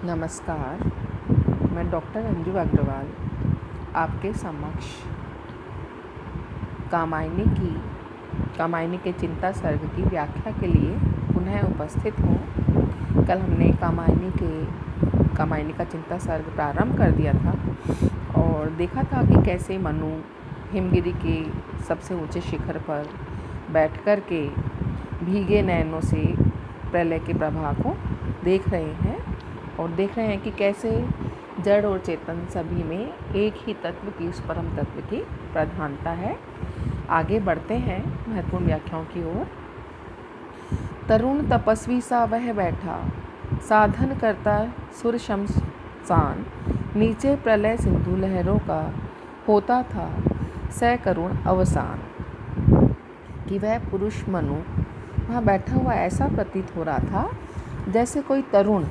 नमस्कार। मैं डॉक्टर अंजू अग्रवाल आपके समक्ष कामायनी के चिंता सर्ग की व्याख्या के लिए पुनः उपस्थित हूँ। कल हमने कामायनी का चिंता सर्ग प्रारंभ कर दिया था और देखा था कि कैसे मनु हिमगिरी के सबसे ऊंचे शिखर पर बैठकर के भीगे नयनों से प्रलय के प्रवाह को देख रहे हैं और देख रहे हैं कि कैसे जड़ और चेतन सभी में एक ही तत्व की, उस परम तत्व की प्रधानता है। आगे बढ़ते हैं महत्वपूर्ण व्याख्याओं की ओर। तरुण तपस्वी सा वह बैठा, साधन करता सुर शमशान, नीचे प्रलय सिंधु लहरों का होता था सैकरुण अवसान। कि वह पुरुष मनु वहाँ बैठा हुआ ऐसा प्रतीत हो रहा था जैसे कोई तरुण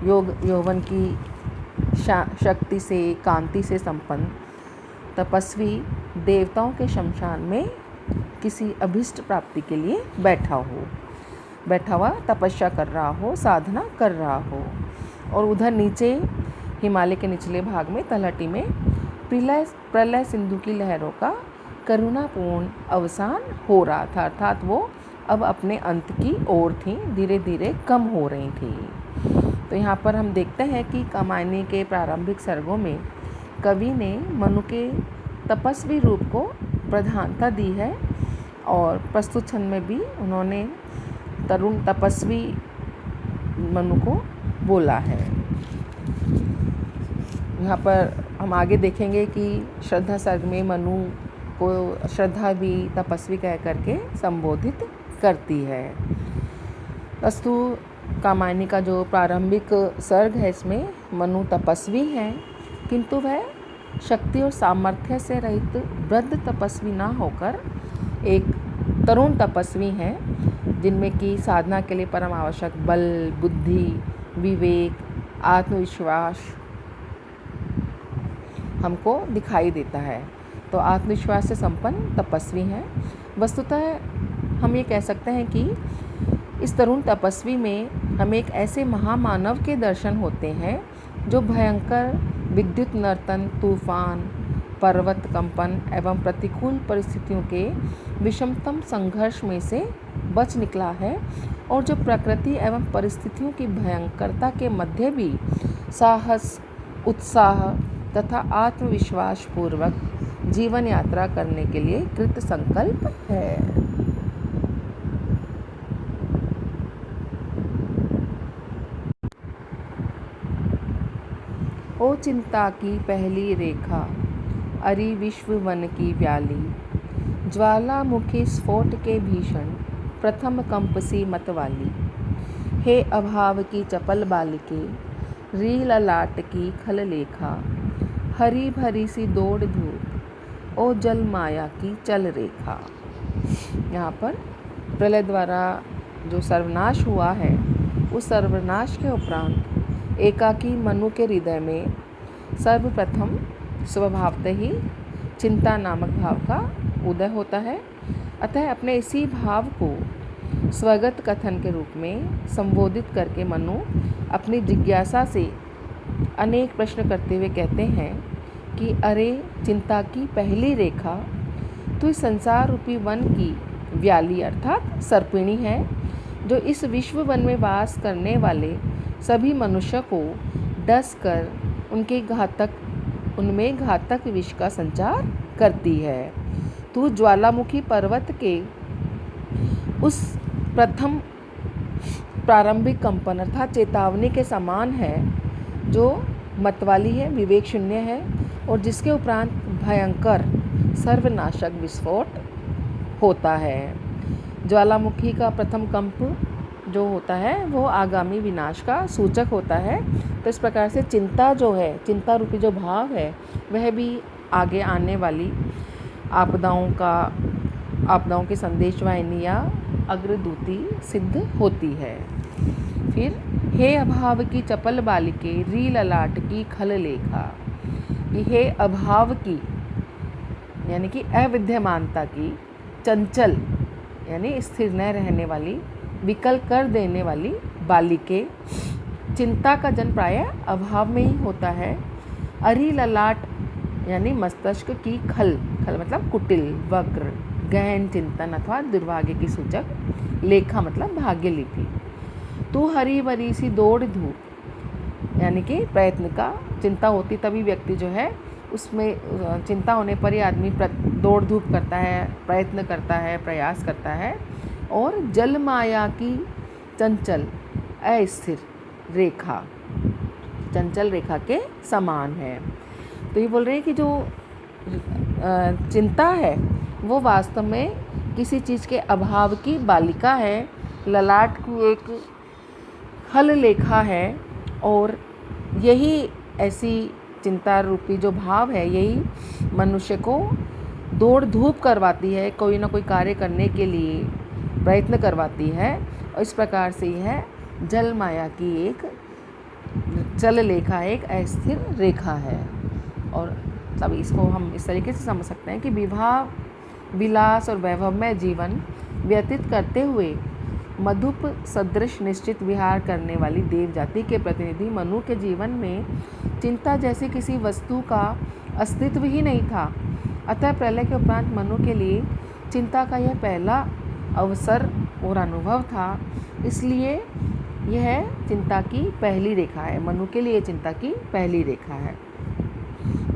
यौवन की शक्ति से, कांति से संपन्न तपस्वी देवताओं के शमशान में किसी अभिष्ट प्राप्ति के लिए बैठा हुआ तपस्या कर रहा हो, साधना कर रहा हो। और उधर नीचे हिमालय के निचले भाग में तलहटी में प्रलय सिंधु की लहरों का करुणापूर्ण अवसान हो रहा था, अर्थात वो अब अपने अंत की ओर थी, धीरे धीरे कम हो रही थी। तो यहाँ पर हम देखते हैं कि कामायनी के प्रारंभिक सर्गों में कवि ने मनु के तपस्वी रूप को प्रधानता दी है और प्रस्तुत छंद में भी उन्होंने तरुण तपस्वी मनु को बोला है। यहाँ पर हम आगे देखेंगे कि श्रद्धा सर्ग में मनु को श्रद्धा भी तपस्वी कह करके संबोधित करती है। वस्तु कामायनी का जो प्रारंभिक सर्ग है, इसमें मनु तपस्वी हैं, किंतु वह शक्ति और सामर्थ्य से रहित वृद्ध तपस्वी ना होकर एक तरुण तपस्वी हैं, जिनमें कि साधना के लिए परम आवश्यक बल, बुद्धि, विवेक, आत्मविश्वास हमको दिखाई देता है। तो आत्मविश्वास से संपन्न तपस्वी हैं। वस्तुतः हम ये कह सकते हैं कि इस तरुण तपस्वी में हमें एक ऐसे महामानव के दर्शन होते हैं जो भयंकर विद्युत नर्तन, तूफान, पर्वत कंपन एवं प्रतिकूल परिस्थितियों के विषमतम संघर्ष में से बच निकला है और जो प्रकृति एवं परिस्थितियों की भयंकरता के मध्य भी साहस, उत्साह तथा आत्मविश्वास पूर्वक जीवन यात्रा करने के लिए कृत संकल्प है। ओ चिंता की पहली रेखा, अरि विश्व वन की व्याली, ज्वालामुखी स्फोट के भीषण प्रथम कंप सी मतवाली। हे अभाव की चपल बालिके, री ललाट की खल लेखा, हरी भरी सी दौड़ धूप, ओ जल माया की चल रेखा। यहाँ पर प्रलय द्वारा जो सर्वनाश हुआ है, उस सर्वनाश के उपरांत एकाकी मनु के हृदय में सर्वप्रथम स्वभावतः ही चिंता नामक भाव का उदय होता है। अतः अपने इसी भाव को स्वगत कथन के रूप में संबोधित करके मनु अपनी जिज्ञासा से अनेक प्रश्न करते हुए कहते हैं कि अरे चिंता की पहली रेखा, तो इस संसार रूपी वन की व्याली अर्थात सर्पिणी है, जो इस विश्व वन में वास करने वाले सभी मनुष्य को डस कर उनमें घातक विष का संचार करती है। तू ज्वालामुखी पर्वत के उस प्रथम प्रारंभिक कंपन अर्थात चेतावनी के समान है, जो मतवाली है, विवेक शून्य है और जिसके उपरांत भयंकर सर्वनाशक विस्फोट होता है। ज्वालामुखी का प्रथम कंप जो होता है वो आगामी विनाश का सूचक होता है। तो इस प्रकार से चिंता जो है, चिंता रूपी जो भाव है, वह भी आगे आने वाली आपदाओं की संदेशवाहिनी या अग्रदूती सिद्ध होती है। फिर हे अभाव की चपल बालिके, री ललाट की खल लेखा। हे अभाव की यानी कि अविद्यमानता की, चंचल यानी स्थिर न रहने वाली, विकल कर देने वाली बालिके चिंता का जन्म प्रायः अभाव में ही होता है। अरी ललाट यानी मस्तिष्क की खल मतलब कुटिल, वक्र, गहन चिंतन अथवा दुर्भाग्य की सूचक, लेखा मतलब भाग्य लिपि। तू हरी भरी सी दौड़ धूप यानी कि प्रयत्न का, चिंता होती तभी व्यक्ति जो है उसमें चिंता होने पर ही आदमी दौड़ धूप करता है, प्रयत्न करता है, प्रयास करता है। और जल माया की चंचल अस्थिर रेखा, चंचल रेखा के समान है। तो ये बोल रहे हैं कि जो चिंता है वो वास्तव में किसी चीज़ के अभाव की बालिका है, ललाट की एक हल लेखा है। और यही ऐसी चिंता रूपी जो भाव है, यही मनुष्य को दौड़ धूप करवाती है, कोई ना कोई कार्य करने के लिए प्रयत्न करवाती है। और इस प्रकार से यह जल माया की एक चल लेखा, एक अस्थिर रेखा है। और तब इसको हम इस तरीके से समझ सकते हैं कि विवाह विलास और वैभवमय जीवन व्यतीत करते हुए मधुप सदृश निश्चित विहार करने वाली देव जाति के प्रतिनिधि मनु के जीवन में चिंता जैसी किसी वस्तु का अस्तित्व ही नहीं था। अतः प्रलय के उपरांत मनु के लिए चिंता का यह पहला अवसर और अनुभव था। इसलिए यह चिंता की पहली रेखा है, मनु के लिए चिंता की पहली रेखा है।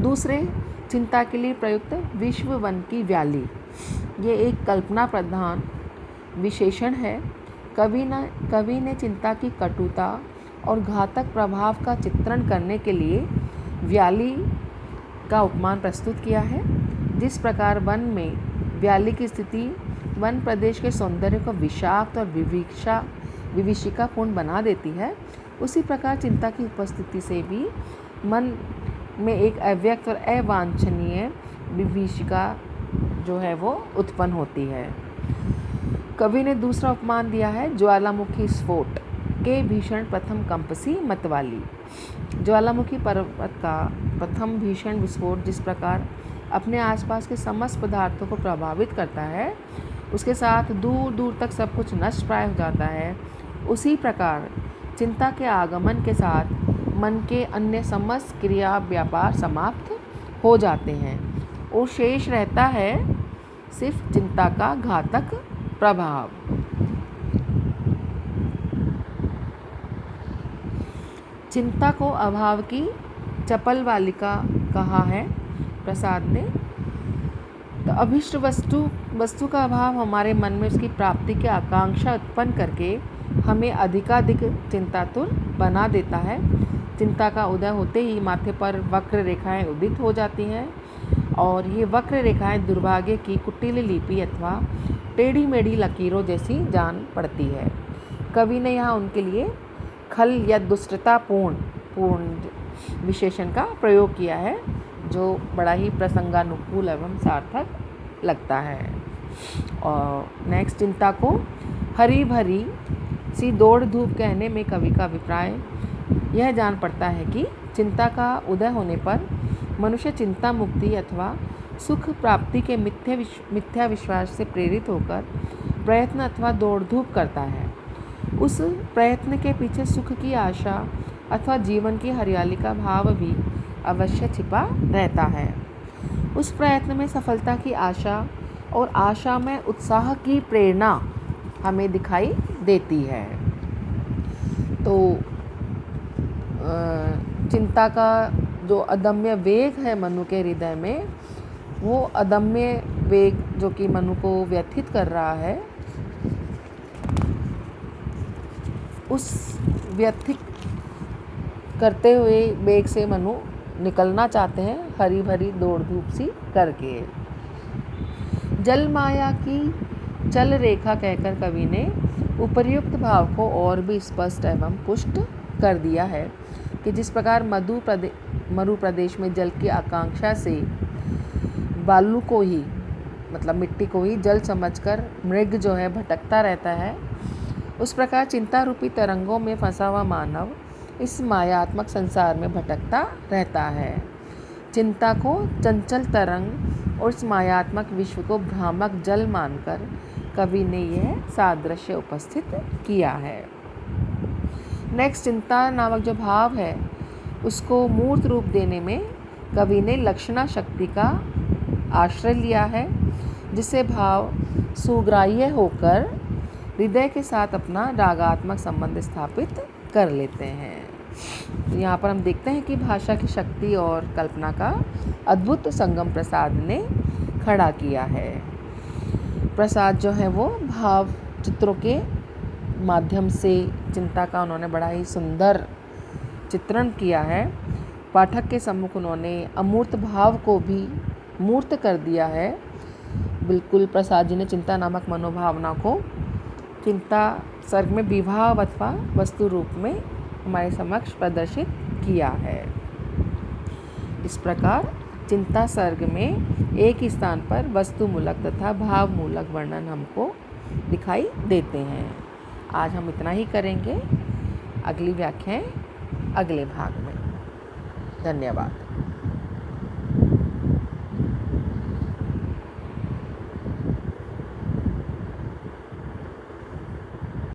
दूसरे, चिंता के लिए प्रयुक्त विश्व वन की व्याली, ये एक कल्पना प्रधान विशेषण है। कवि ने चिंता की कटुता और घातक प्रभाव का चित्रण करने के लिए व्याली का उपमान प्रस्तुत किया है। जिस प्रकार वन में व्याली की स्थिति वन प्रदेश के सौंदर्य को विषाक्त और विभीषिकापूर्ण बना देती है, उसी प्रकार चिंता की उपस्थिति से भी मन में एक अव्यक्त और अवांछनीय विभीषिका जो है वो उत्पन्न होती है। कवि ने दूसरा उपमान दिया है ज्वालामुखी स्फोट के भीषण प्रथम कंपसी मतवाली। ज्वालामुखी पर्वत का प्रथम भीषण विस्फोट जिस प्रकार अपने आसपास के समस्त पदार्थों को प्रभावित करता है, उसके साथ दूर दूर तक सब कुछ नष्ट प्राय हो जाता है, उसी प्रकार चिंता के आगमन के साथ मन के अन्य समस्त क्रिया व्यापार समाप्त हो जाते हैं और शेष रहता है सिर्फ चिंता का घातक प्रभाव। चिंता को अभाव की चपल बालिका कहा है प्रसाद ने। तो अभिष्ट वस्तु का अभाव हमारे मन में उसकी प्राप्ति की आकांक्षा उत्पन्न करके हमें अधिकाधिक चिंतातुर बना देता है। चिंता का उदय होते ही माथे पर वक्र रेखाएं उदित हो जाती हैं और ये वक्र रेखाएं दुर्भाग्य की कुटिल लिपि अथवा टेढ़ी मेढ़ी लकीरों जैसी जान पड़ती है। कवि ने यहाँ उनके लिए खल या दुष्टतापूर्ण विशेषण का प्रयोग किया है, जो बड़ा ही प्रसंगानुकूल एवं सार्थक लगता है। और नेक्स्ट, चिंता को हरी भरी सी दौड़ धूप कहने में कवि का अभिप्राय यह जान पड़ता है कि चिंता का उदय होने पर मनुष्य चिंता मुक्ति अथवा सुख प्राप्ति के मिथ्या विश्वास से प्रेरित होकर प्रयत्न अथवा दौड़ धूप करता है। उस प्रयत्न के पीछे सुख की आशा अथवा जीवन की हरियाली का भाव भी अवश्य छिपा रहता है। उस प्रयत्न में सफलता की आशा और आशा में उत्साह की प्रेरणा हमें दिखाई देती है। तो चिंता का जो अदम्य वेग है मनु के हृदय में, वो अदम्य वेग जो कि मनु को व्यथित कर रहा है, उस व्यथित करते हुए वेग से मनु निकलना चाहते हैं हरी भरी दौड़ धूप सी करके। जल माया की चल रेखा कहकर कवि ने उपर्युक्त भाव को और भी स्पष्ट एवं पुष्ट कर दिया है कि जिस प्रकार मरु प्रदेश में जल की आकांक्षा से बालू को ही मतलब मिट्टी को ही जल समझकर मृग जो है भटकता रहता है, उस प्रकार चिंता रूपी तरंगों में फंसा हुआ मानव इस मायात्मक संसार में भटकता रहता है। चिंता को चंचल तरंग और इस मायात्मक विश्व को भ्रामक जल मानकर कवि ने यह सादृश्य उपस्थित किया है। नेक्स्ट, चिंता नामक जो भाव है उसको मूर्त रूप देने में कवि ने लक्षणा शक्ति का आश्रय लिया है, जिससे भाव सुग्राह्य होकर हृदय के साथ अपना रागात्मक संबंध स्थापित कर लेते हैं। तो यहाँ पर हम देखते हैं कि भाषा की शक्ति और कल्पना का अद्भुत संगम प्रसाद ने खड़ा किया है। प्रसाद जो है वो भाव चित्रों के माध्यम से चिंता का उन्होंने बड़ा ही सुंदर चित्रण किया है। पाठक के सम्मुख उन्होंने अमूर्त भाव को भी मूर्त कर दिया है। बिल्कुल प्रसाद जी ने चिंता नामक मनोभावना को चिंता सर्ग में विवाह अथवा वस्तु रूप में हमारे समक्ष प्रदर्शित किया है। इस प्रकार चिंता सर्ग में एक ही स्थान पर वस्तुमूलक तथा भावमूलक वर्णन हमको दिखाई देते हैं। आज हम इतना ही करेंगे। अगली व्याख्याएं अगले भाग में। धन्यवाद।